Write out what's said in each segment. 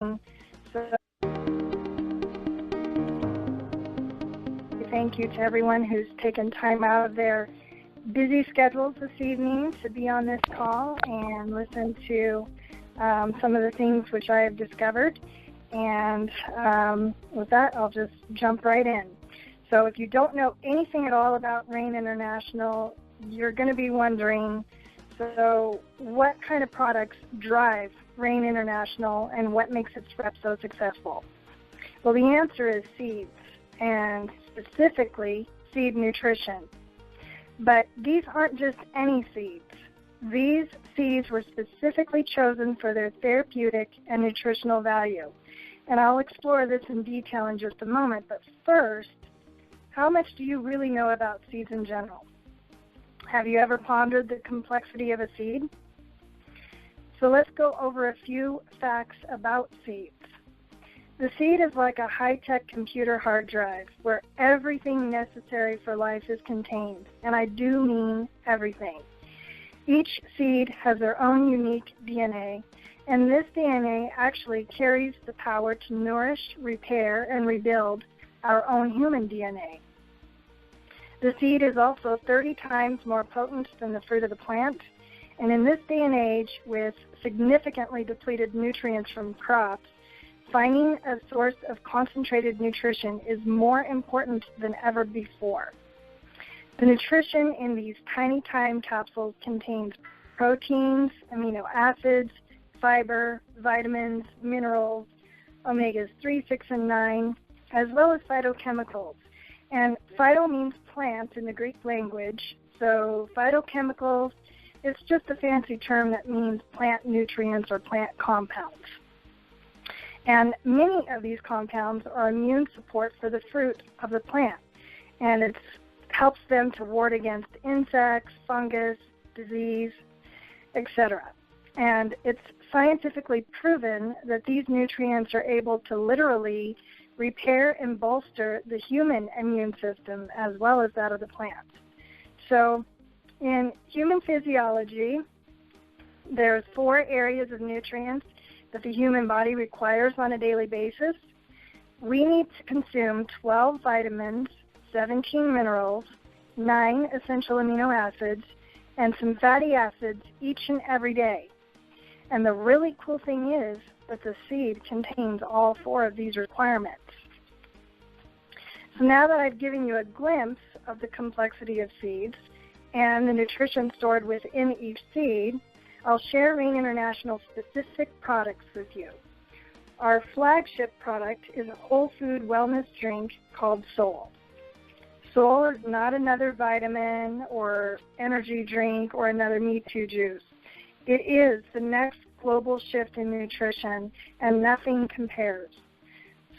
So thank you to everyone who's taken time out of their busy schedules this evening to be on this call and listen to some of the things which I have discovered. And with that, I'll just jump right in. So if you don't know anything at all about Rain International, you're going to be wondering, so what kind of products drive Rain International and what makes its reps so successful? Well, the answer is seeds, and specifically seed nutrition. But these aren't just any seeds. These seeds were specifically chosen for their therapeutic and nutritional value. And I'll explore this in detail in just a moment. But first, how much do you really know about seeds in general? Have you ever pondered the complexity of a seed? So let's go over a few facts about seeds. The seed is like a high-tech computer hard drive where everything necessary for life is contained, and I do mean everything. Each seed has their own unique DNA, and this DNA actually carries the power to nourish, repair, and rebuild our own human DNA. The seed is also 30 times more potent than the fruit of the plant, and in this day and age, with significantly depleted nutrients from crops, finding a source of concentrated nutrition is more important than ever before. The nutrition in these tiny time capsules contains proteins, amino acids, fiber, vitamins, minerals, omegas 3, 6, and 9, as well as phytochemicals. And phyto means plant in the Greek language, so phytochemicals is just a fancy term that means plant nutrients or plant compounds. And many of these compounds are immune support for the fruit of the plant, and it helps them to ward against insects, fungus, disease, etc. And it's scientifically proven that these nutrients are able to literally repair and bolster the human immune system as well as that of the plant. So in human physiology, there's 4 areas of nutrients that the human body requires on a daily basis. We need to consume 12 vitamins, 17 minerals, 9 essential amino acids, and some fatty acids each and every day. And the really cool thing is that the seed contains all 4 of these requirements. So now that I've given you a glimpse of the complexity of seeds and the nutrition stored within each seed, I'll share Rain International specific products with you. Our flagship product is a whole food wellness drink called Soul. Soul is not another vitamin or energy drink or another Me Too juice. It is the next global shift in nutrition, and nothing compares.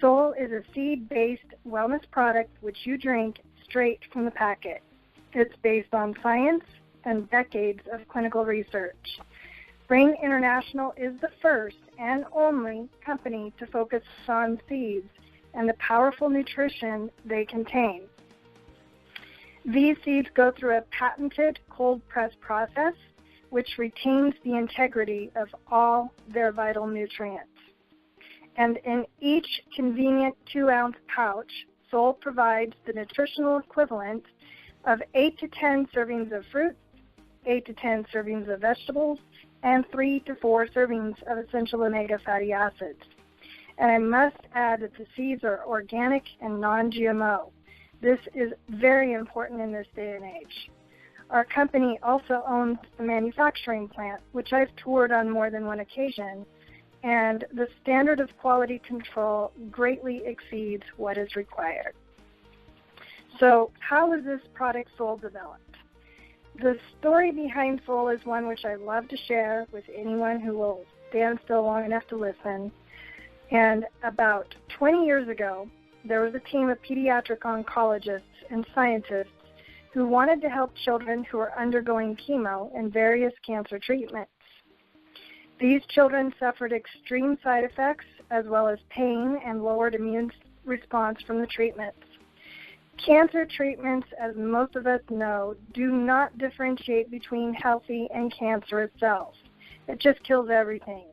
Soul is a seed-based wellness product which you drink straight from the packet. It's based on science and decades of clinical research. Rain International is the first and only company to focus on seeds and the powerful nutrition they contain. These seeds go through a patented cold press process which retains the integrity of all their vital nutrients. And in each convenient 2-ounce pouch, Soul provides the nutritional equivalent of 8 to 10 servings of fruit, 8 to 10 servings of vegetables, and 3 to 4 servings of essential omega fatty acids. And I must add that the seeds are organic and non-GMO. This is very important in this day and age. Our company also owns the manufacturing plant, which I've toured on more than one occasion, and the standard of quality control greatly exceeds what is required. So how was this product Soul developed? The story behind Soul is one which I love to share with anyone who will stand still long enough to listen. And about 20 years ago, there was a team of pediatric oncologists and scientists who wanted to help children who are undergoing chemo and various cancer treatments. These children suffered extreme side effects as well as pain and lowered immune response from the treatments. Cancer treatments, as most of us know, do not differentiate between healthy and cancerous cells. It just kills everything.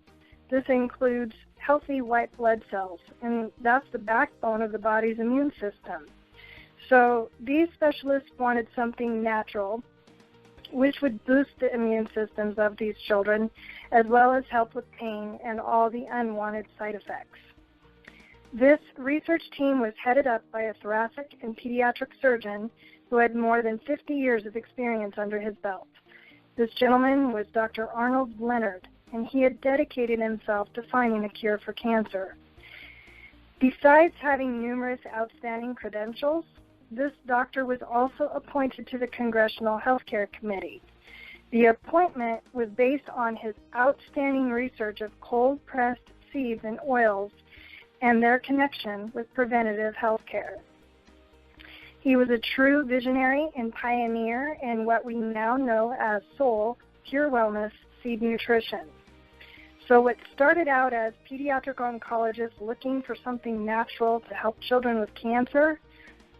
This includes healthy white blood cells, and that's the backbone of the body's immune system. So these specialists wanted something natural, which would boost the immune systems of these children, as well as help with pain and all the unwanted side effects. This research team was headed up by a thoracic and pediatric surgeon who had more than 50 years of experience under his belt. This gentleman was Dr. Arnold Leonard, and he had dedicated himself to finding a cure for cancer. Besides having numerous outstanding credentials, this doctor was also appointed to the Congressional Healthcare Committee. The appointment was based on his outstanding research of cold-pressed seeds and oils and their connection with preventative health care. He was a true visionary and pioneer in what we now know as SOUL, Pure Wellness Seed Nutrition. So what started out as pediatric oncologists looking for something natural to help children with cancer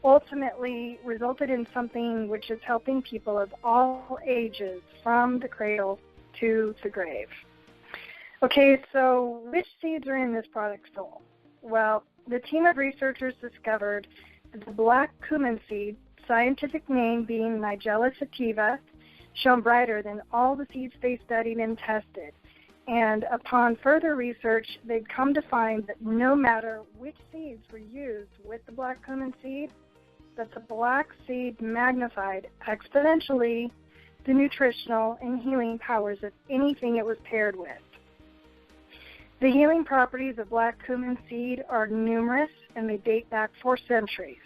ultimately resulted in something which is helping people of all ages from the cradle to the grave. Okay, so which seeds are in this product SOUL? Well, the team of researchers discovered that the black cumin seed, scientific name being Nigella sativa, shone brighter than all the seeds they studied and tested. And upon further research, they'd come to find that no matter which seeds were used with the black cumin seed, that the black seed magnified exponentially the nutritional and healing powers of anything it was paired with. The healing properties of black cumin seed are numerous, and they date back 4 centuries.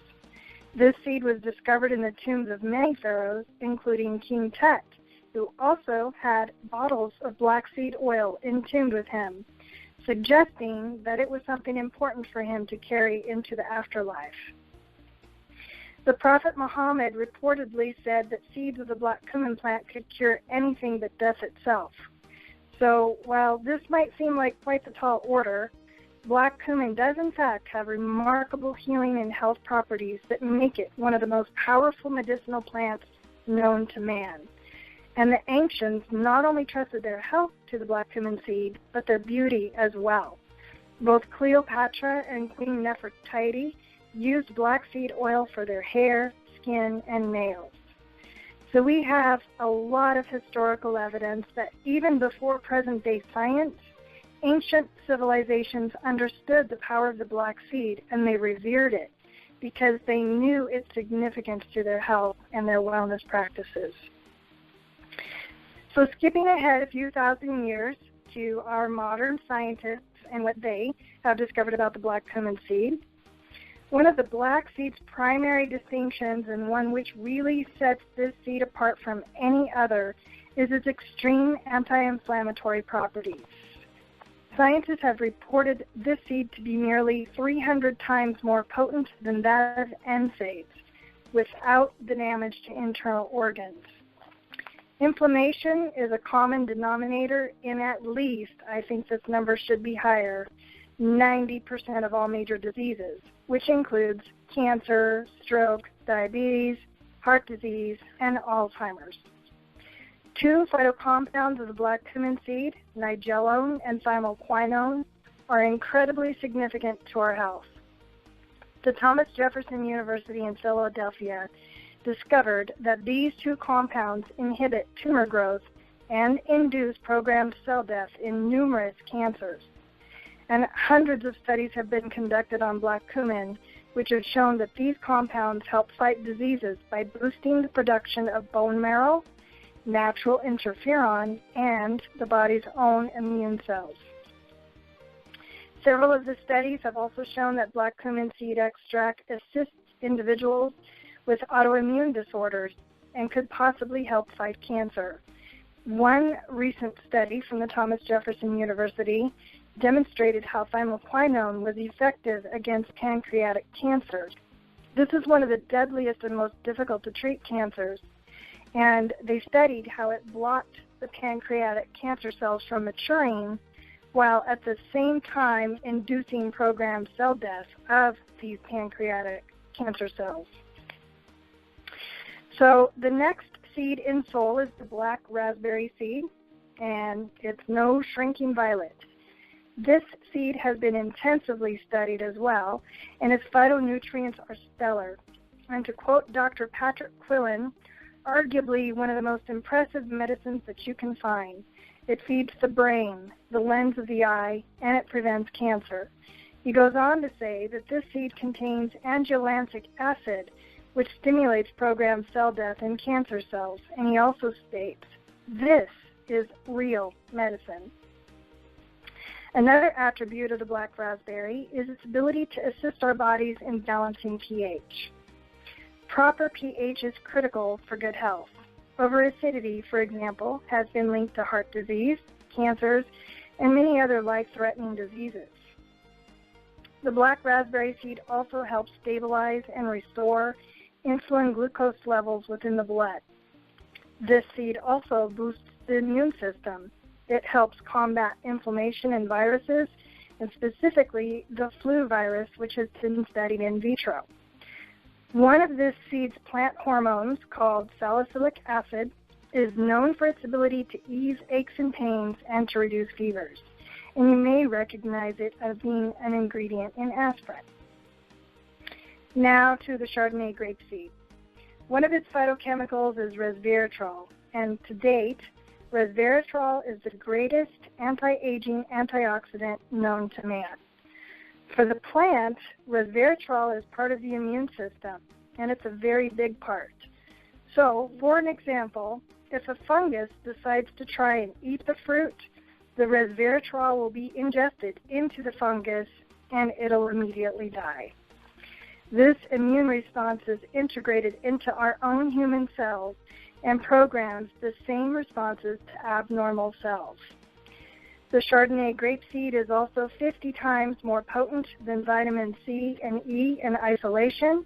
This seed was discovered in the tombs of many pharaohs, including King Tut, who also had bottles of black seed oil entombed with him, suggesting that it was something important for him to carry into the afterlife. The Prophet Muhammad reportedly said that seeds of the black cumin plant could cure anything but death itself. So while this might seem like quite the tall order, black cumin does in fact have remarkable healing and health properties that make it one of the most powerful medicinal plants known to man. And the ancients not only trusted their health to the black cumin seed, but their beauty as well. Both Cleopatra and Queen Nefertiti used black seed oil for their hair, skin, and nails. So we have a lot of historical evidence that even before present-day science, ancient civilizations understood the power of the black seed, and they revered it because they knew its significance to their health and their wellness practices. So skipping ahead a few thousand years to our modern scientists and what they have discovered about the black cumin seed, one of the black seed's primary distinctions, and one which really sets this seed apart from any other, is its extreme anti-inflammatory properties. Scientists have reported this seed to be nearly 300 times more potent than that of NSAIDs, without the damage to internal organs. Inflammation is a common denominator in at least, I think this number should be higher, 90% of all major diseases, which includes cancer, stroke, diabetes, heart disease, and Alzheimer's. 2 phytocompounds of the black cumin seed, nigellone and thymoquinone, are incredibly significant to our health. The Thomas Jefferson University in Philadelphia discovered that these 2 compounds inhibit tumor growth and induce programmed cell death in numerous cancers. And hundreds of studies have been conducted on black cumin, which have shown that these compounds help fight diseases by boosting the production of bone marrow, natural interferon, and the body's own immune cells. Several of the studies have also shown that black cumin seed extract assists individuals with autoimmune disorders and could possibly help fight cancer. One recent study from the Thomas Jefferson University demonstrated how thymoquinone was effective against pancreatic cancer. This is one of the deadliest and most difficult to treat cancers, and they studied how it blocked the pancreatic cancer cells from maturing while at the same time inducing programmed cell death of these pancreatic cancer cells. So the next seed in SOUL is the black raspberry seed, and it's no shrinking violet. This seed has been intensively studied as well, and its phytonutrients are stellar. And to quote Dr. Patrick Quillen, arguably one of the most impressive medicines that you can find. It feeds the brain, the lens of the eye, and it prevents cancer. He goes on to say that this seed contains angiolantic acid, which stimulates programmed cell death in cancer cells. And he also states, this is real medicine. Another attribute of the black raspberry is its ability to assist our bodies in balancing pH. Proper pH is critical for good health. Overacidity, for example, has been linked to heart disease, cancers, and many other life-threatening diseases. The black raspberry seed also helps stabilize and restore insulin glucose levels within the blood. This seed also boosts the immune system. It helps combat inflammation and viruses, and specifically the flu virus, which has been studied in vitro. One of this seed's plant hormones, called salicylic acid, is known for its ability to ease aches and pains and to reduce fevers. And you may recognize it as being an ingredient in aspirin. Now to the Chardonnay grapeseed. One of its phytochemicals is resveratrol, and to date, resveratrol is the greatest anti-aging antioxidant known to man. For the plant, resveratrol is part of the immune system, and it's a very big part. So, for an example, if a fungus decides to try and eat the fruit, the resveratrol will be ingested into the fungus, and it'll immediately die. This immune response is integrated into our own human cells and programs the same responses to abnormal cells. The Chardonnay grapeseed is also 50 times more potent than vitamin C and E in isolation,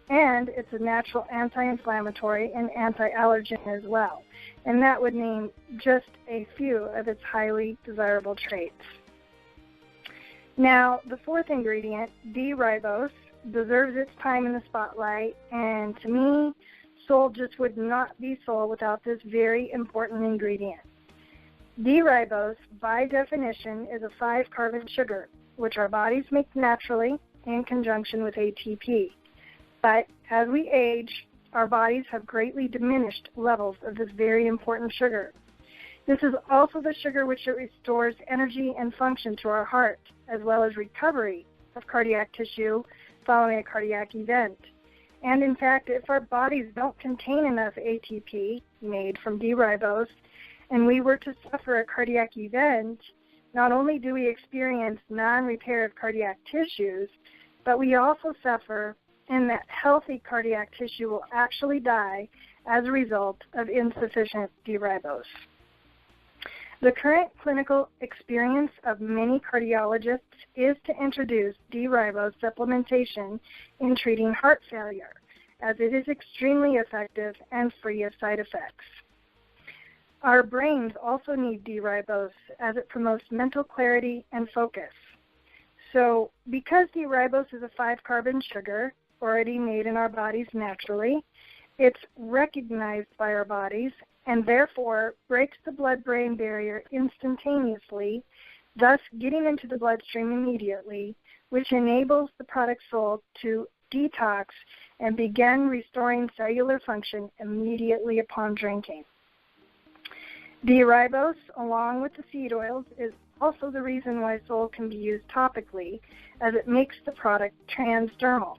and it's a natural anti-inflammatory and anti-allergen as well. And that would name just a few of its highly desirable traits. Now, the fourth ingredient, D-Ribose, deserves its time in the spotlight, and to me, Soul just would not be Soul without this very important ingredient. D-Ribose, by definition, is a 5-carbon sugar, which our bodies make naturally in conjunction with ATP. But as we age, our bodies have greatly diminished levels of this very important sugar. This is also the sugar which restores energy and function to our heart, as well as recovery of cardiac tissue following a cardiac event. And in fact, if our bodies don't contain enough ATP made from D-Ribose, and we were to suffer a cardiac event, not only do we experience non-repair of cardiac tissues, but we also suffer in that healthy cardiac tissue will actually die as a result of insufficient D-Ribose. The current clinical experience of many cardiologists is to introduce D-Ribose supplementation in treating heart failure, as it is extremely effective and free of side effects. Our brains also need D-Ribose as it promotes mental clarity and focus. So because D-Ribose is a 5-carbon sugar already made in our bodies naturally, it's recognized by our bodies and therefore breaks the blood-brain barrier instantaneously, thus getting into the bloodstream immediately, which enables the product sold to detox and begin restoring cellular function immediately upon drinking. D-Ribose, along with the seed oils, is also the reason why Soul can be used topically, as it makes the product transdermal.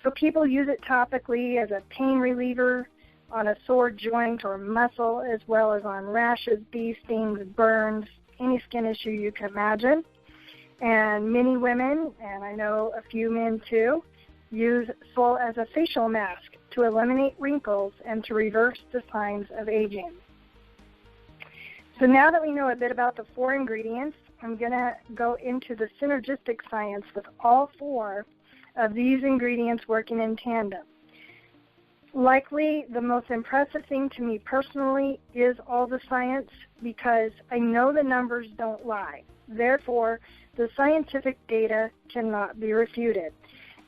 So people use it topically as a pain reliever on a sore joint or muscle, as well as on rashes, bee stings, burns, any skin issue you can imagine. And many women, and I know a few men too, use Soul as a facial mask to eliminate wrinkles and to reverse the signs of aging. So now that we know a bit about the 4 ingredients, I'm going to go into the synergistic science with all 4 of these ingredients working in tandem. Likely the most impressive thing to me personally is all the science, because I know the numbers don't lie. Therefore, the scientific data cannot be refuted.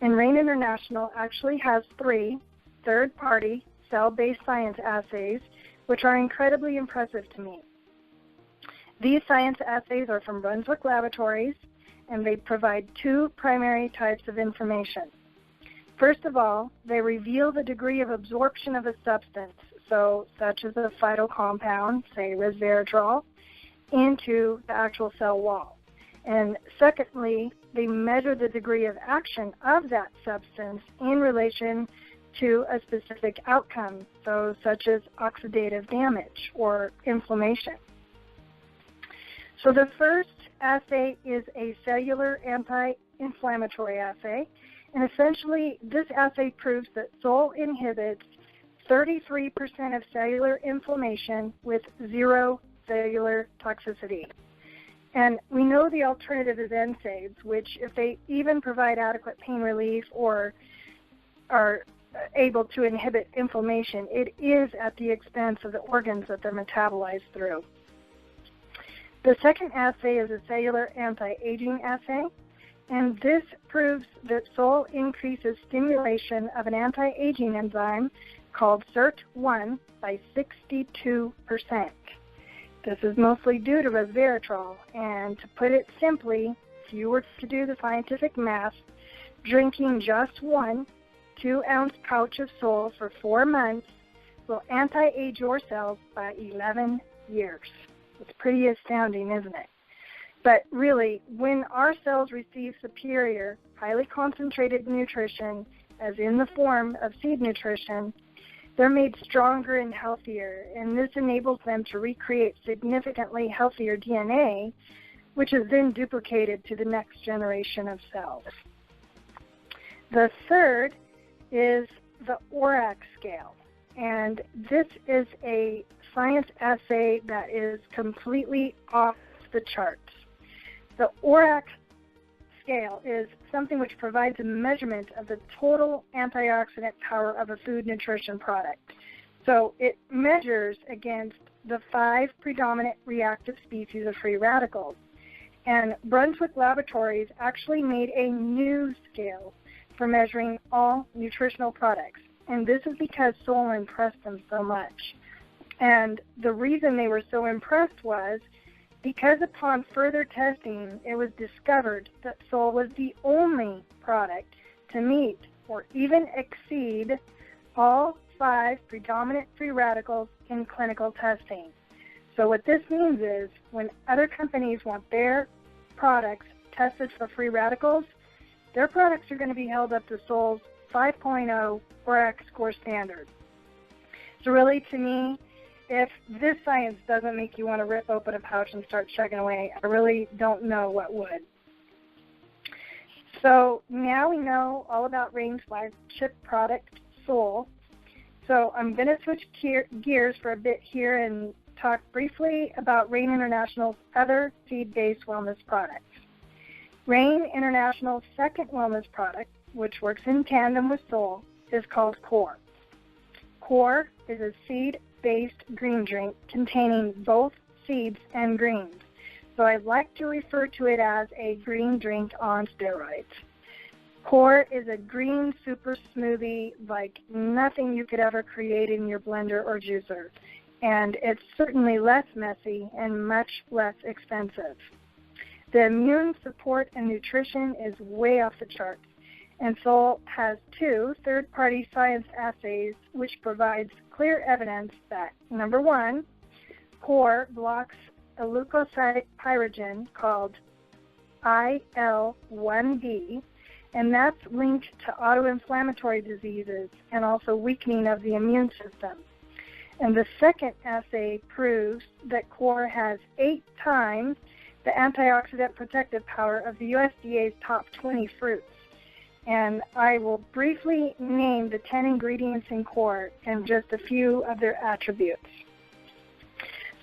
And RAIN International actually has 3 third-party cell-based science assays, which are incredibly impressive to me. These science assays are from Brunswick Laboratories, and they provide two primary types of information. First of all, they reveal the degree of absorption of a substance, so such as a phytocompound, say resveratrol, into the actual cell wall. And secondly, they measure the degree of action of that substance in relation to a specific outcome, so such as oxidative damage or inflammation. So the first assay is a cellular anti-inflammatory assay, and essentially this assay proves that SOL inhibits 33% of cellular inflammation with zero cellular toxicity. And we know the alternative is NSAIDs, which if they even provide adequate pain relief or are able to inhibit inflammation, it is at the expense of the organs that they're metabolized through. The second assay is a cellular anti-aging assay, and this proves that SOL increases stimulation of an anti-aging enzyme called SIRT1 by 62%. This is mostly due to resveratrol, and to put it simply, if you were to do the scientific math, drinking just one 2-ounce pouch of SOL for 4 months will anti-age your cells by 11 years. It's pretty astounding, isn't it? But really, when our cells receive superior, highly concentrated nutrition, as in the form of seed nutrition, they're made stronger and healthier, and this enables them to recreate significantly healthier DNA, which is then duplicated to the next generation of cells. The third is the ORAC scale, and this is a science assay that is completely off the charts. The ORAC scale is something which provides a measurement of the total antioxidant power of a food nutrition product. So it measures against the 5 predominant reactive species of free radicals. And Brunswick Laboratories actually made a new scale for measuring all nutritional products. And this is because SOL impressed them so much. And the reason they were so impressed was because upon further testing, it was discovered that SOL was the only product to meet or even exceed all 5 predominant free radicals in clinical testing. So what this means is when other companies want their products tested for free radicals, their products are going to be held up to SOL's 5.0 ORAC score standard. So really, to me, if this science doesn't make you want to rip open a pouch and start chugging away, I really don't know what would. So now we know all about Rain's flagship product, SOL. So I'm going to switch gears for a bit here and talk briefly about Rain International's other seed-based wellness products. Rain International's second wellness product, which works in tandem with SOL, is called Core. Core is a seed-based green drink containing both seeds and greens. So I like to refer to it as a green drink on steroids. Core is a green super smoothie like nothing you could ever create in your blender or juicer. And it's certainly less messy and much less expensive. The immune support and nutrition is way off the charts. And SOL has 2 third-party science assays which provides clear evidence that, number 1, Core blocks a leukocyte pyrogen called IL-1B, and that's linked to autoinflammatory diseases and also weakening of the immune system. And the second assay proves that Core has 8 times the antioxidant protective power of the USDA's top 20 fruits. And I will briefly name the 10 ingredients in Core and just a few of their attributes.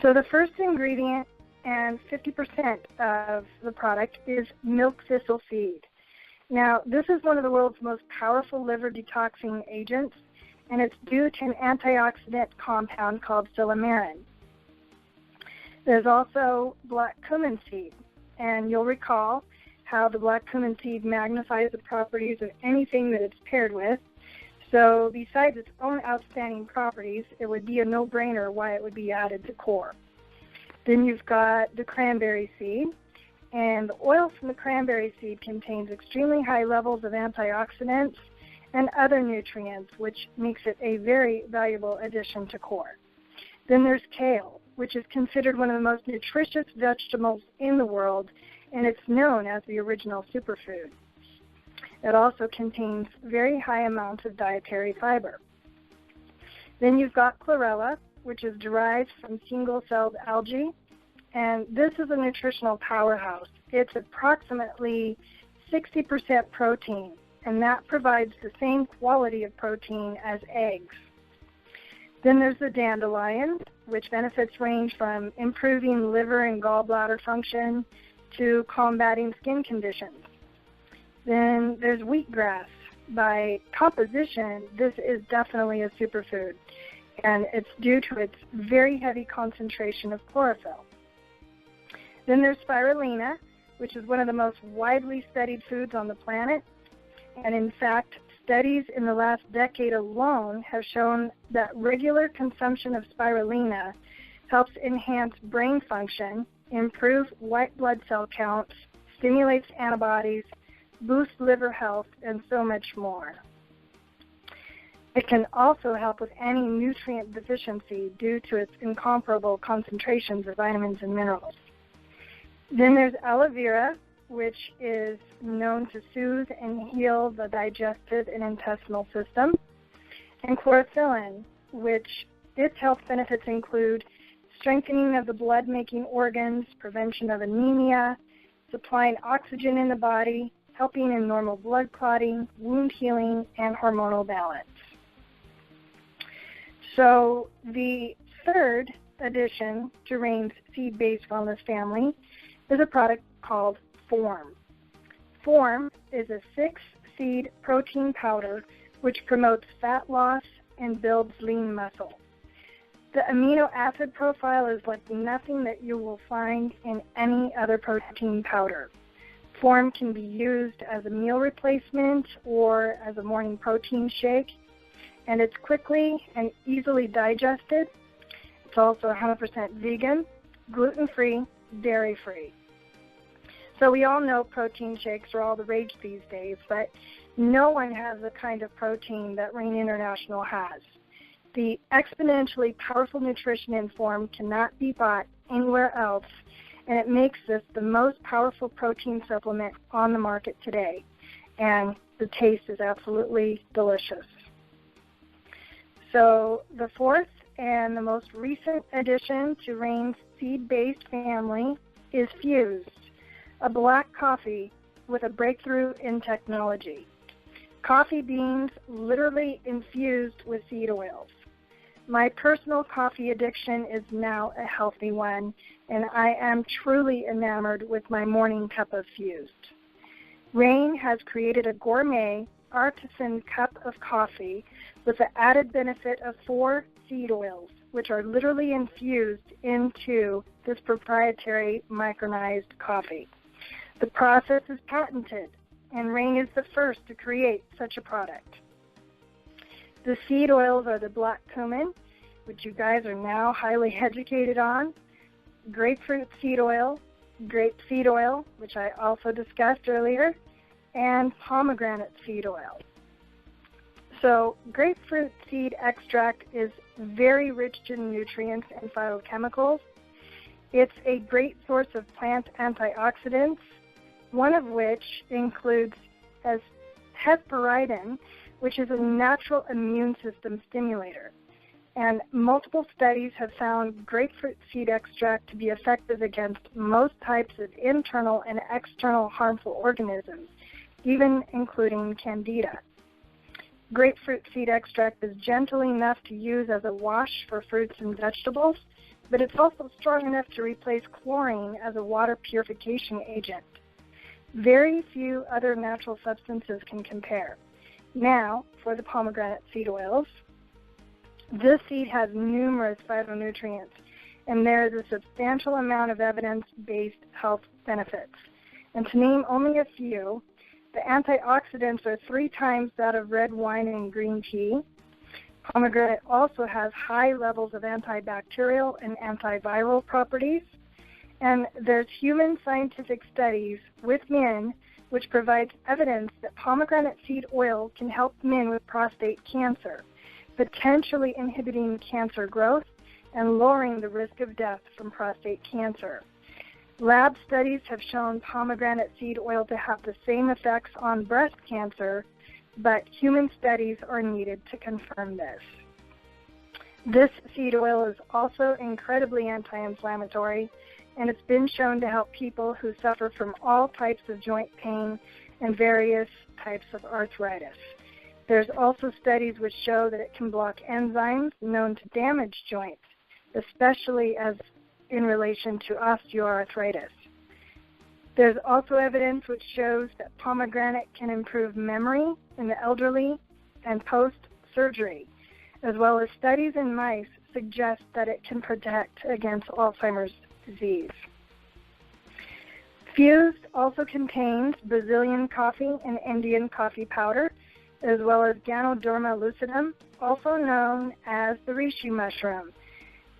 So the first ingredient, and 50% of the product, is milk thistle seed. Now, this is one of the world's most powerful liver detoxing agents, and it's due to an antioxidant compound called silymarin. There's also black cumin seed, and you'll recall how the black cumin seed magnifies the properties of anything that it's paired with. So besides its own outstanding properties, it would be a no-brainer why it would be added to Core. Then you've got the cranberry seed, and the oil from the cranberry seed contains extremely high levels of antioxidants and other nutrients, which makes it a very valuable addition to core. Then there's kale, which is considered one of the most nutritious vegetables in the world, and it's known as the original superfood. It also contains very high amounts of dietary fiber. Then you've got chlorella, which is derived from single-celled algae, and this is a nutritional powerhouse. It's approximately 60% protein, and that provides the same quality of protein as eggs. Then there's the dandelion, which benefits range from improving liver and gallbladder function to combating skin conditions. Then there's wheatgrass. By composition, this is definitely a superfood, and it's due to its very heavy concentration of chlorophyll. Then there's spirulina, which is one of the most widely studied foods on the planet, and in fact, studies in the last decade alone have shown that regular consumption of spirulina helps enhance brain function, improve white blood cell counts, stimulates antibodies, boosts liver health, and so much more. It can also help with any nutrient deficiency due to its incomparable concentrations of vitamins and minerals. Then there's aloe vera, which is known to soothe and heal the digestive and intestinal system, and chlorophylline, which its health benefits include strengthening of the blood-making organs, prevention of anemia, supplying oxygen in the body, helping in normal blood clotting, wound healing, and hormonal balance. So the third addition to Rain's seed-based wellness family is a product called Form. Form is a 6-seed protein powder which promotes fat loss and builds lean muscle. The amino acid profile is like nothing that you will find in any other protein powder. Form can be used as a meal replacement or as a morning protein shake, and it's quickly and easily digested. It's also 100% vegan, gluten-free, dairy-free. So we all know protein shakes are all the rage these days, but no one has the kind of protein that Rain International has. The exponentially powerful nutrition in Form cannot be bought anywhere else, and it makes this the most powerful protein supplement on the market today. And the taste is absolutely delicious. So the fourth and the most recent addition to Rain's seed-based family is Fused, a black coffee with a breakthrough in technology. Coffee beans literally infused with seed oils. My personal coffee addiction is now a healthy one, and I am truly enamored with my morning cup of Fused. Rain has created a gourmet artisan cup of coffee with the added benefit of 4 seed oils, which are literally infused into this proprietary micronized coffee. The process is patented, and Rain is the first to create such a product. The seed oils are the black cumin, which you guys are now highly educated on, grapefruit seed oil, grape seed oil, which I also discussed earlier, and pomegranate seed oil. So grapefruit seed extract is very rich in nutrients and phytochemicals. It's a great source of plant antioxidants, one of which includes hesperidin, which is a natural immune system stimulator. And multiple studies have found grapefruit seed extract to be effective against most types of internal and external harmful organisms, even including Candida. Grapefruit seed extract is gentle enough to use as a wash for fruits and vegetables, but it's also strong enough to replace chlorine as a water purification agent. Very few other natural substances can compare. Now, for the pomegranate seed oils, this seed has numerous phytonutrients, and there is a substantial amount of evidence-based health benefits. And to name only a few, the antioxidants are 3 times that of red wine and green tea. Pomegranate also has high levels of antibacterial and antiviral properties. And there's human scientific studies with men which provides evidence that pomegranate seed oil can help men with prostate cancer, potentially inhibiting cancer growth and lowering the risk of death from prostate cancer. Lab studies have shown pomegranate seed oil to have the same effects on breast cancer, but human studies are needed to confirm this. This seed oil is also incredibly anti-inflammatory, and it's been shown to help people who suffer from all types of joint pain and various types of arthritis. There's also studies which show that it can block enzymes known to damage joints, especially as in relation to osteoarthritis. There's also evidence which shows that pomegranate can improve memory in the elderly and post-surgery, as well as studies in mice suggest that it can protect against Alzheimer's disease. Fused also contains Brazilian coffee and Indian coffee powder, as well as Ganoderma lucidum, also known as the reishi mushroom.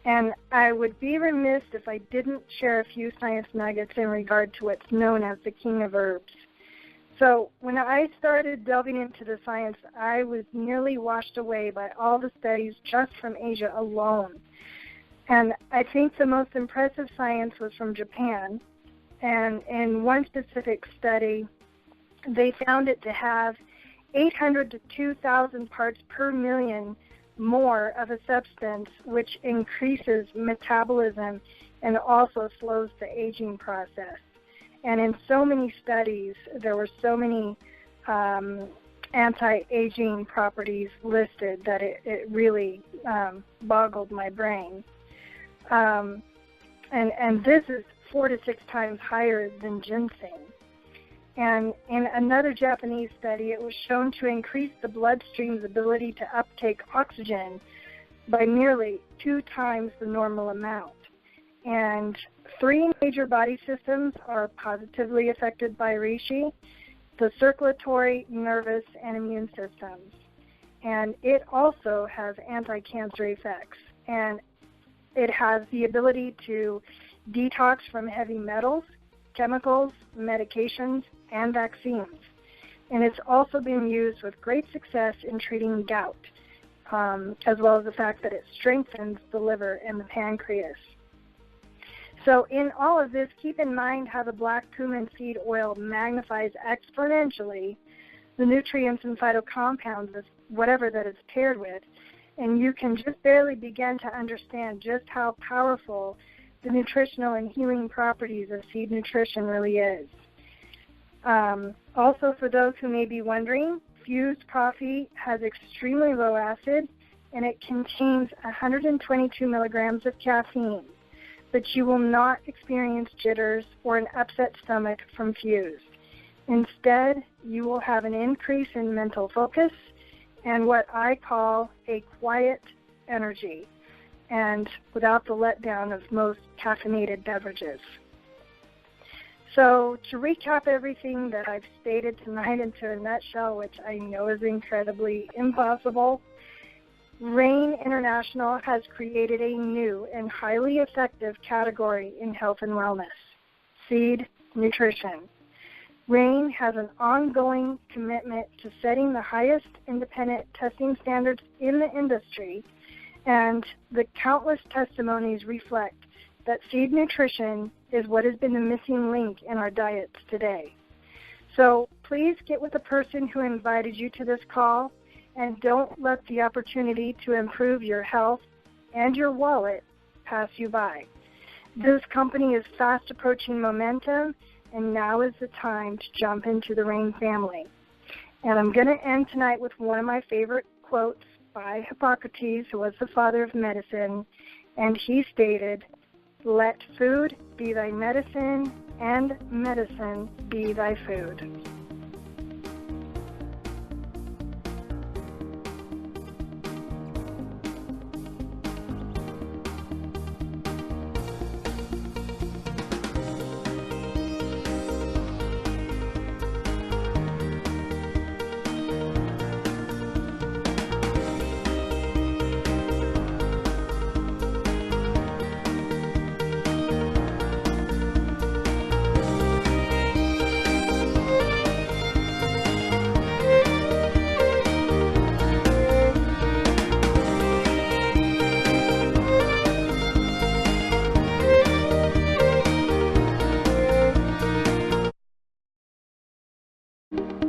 And I would be remiss if I didn't share a few science nuggets in regard to what's known as the king of herbs. So when I started delving into the science, I was nearly washed away by all the studies just from Asia alone. And I think the most impressive science was from Japan. And in one specific study, they found it to have 800 to 2,000 parts per million more of a substance, which increases metabolism and also slows the aging process. And in so many studies, there were so many anti-aging properties listed that it really boggled my brain. And this is 4 to 6 times higher than ginseng. And in another Japanese study, it was shown to increase the bloodstream's ability to uptake oxygen by nearly 2 times the normal amount. And 3 major body systems are positively affected by reishi: the circulatory, nervous, and immune systems. And it also has anti-cancer effects. And it has the ability to detox from heavy metals, chemicals, medications, and vaccines. And it's also been used with great success in treating gout, as well as the fact that it strengthens the liver and the pancreas. So in all of this, keep in mind how the black cumin seed oil magnifies exponentially the nutrients and phytocompounds, whatever that it's paired with, and you can just barely begin to understand just how powerful the nutritional and healing properties of seed nutrition really is. Also, for those who may be wondering, fused coffee has extremely low acid, and it contains 122 milligrams of caffeine, but you will not experience jitters or an upset stomach from fused. Instead, you will have an increase in mental focus and what I call a quiet energy, and without the letdown of most caffeinated beverages. So to recap everything that I've stated tonight into a nutshell, which I know is incredibly impossible, RAIN International has created a new and highly effective category in health and wellness: seed nutrition. RAIN has an ongoing commitment to setting the highest independent testing standards in the industry, and the countless testimonies reflect that seed nutrition is what has been the missing link in our diets today. So please get with the person who invited you to this call, and don't let the opportunity to improve your health and your wallet pass you by. This company is fast approaching momentum, and now is the time to jump into the RAIN family. And I'm going to end tonight with one of my favorite quotes by Hippocrates, who was the father of medicine, and he stated, "Let food be thy medicine, and medicine be thy food." you.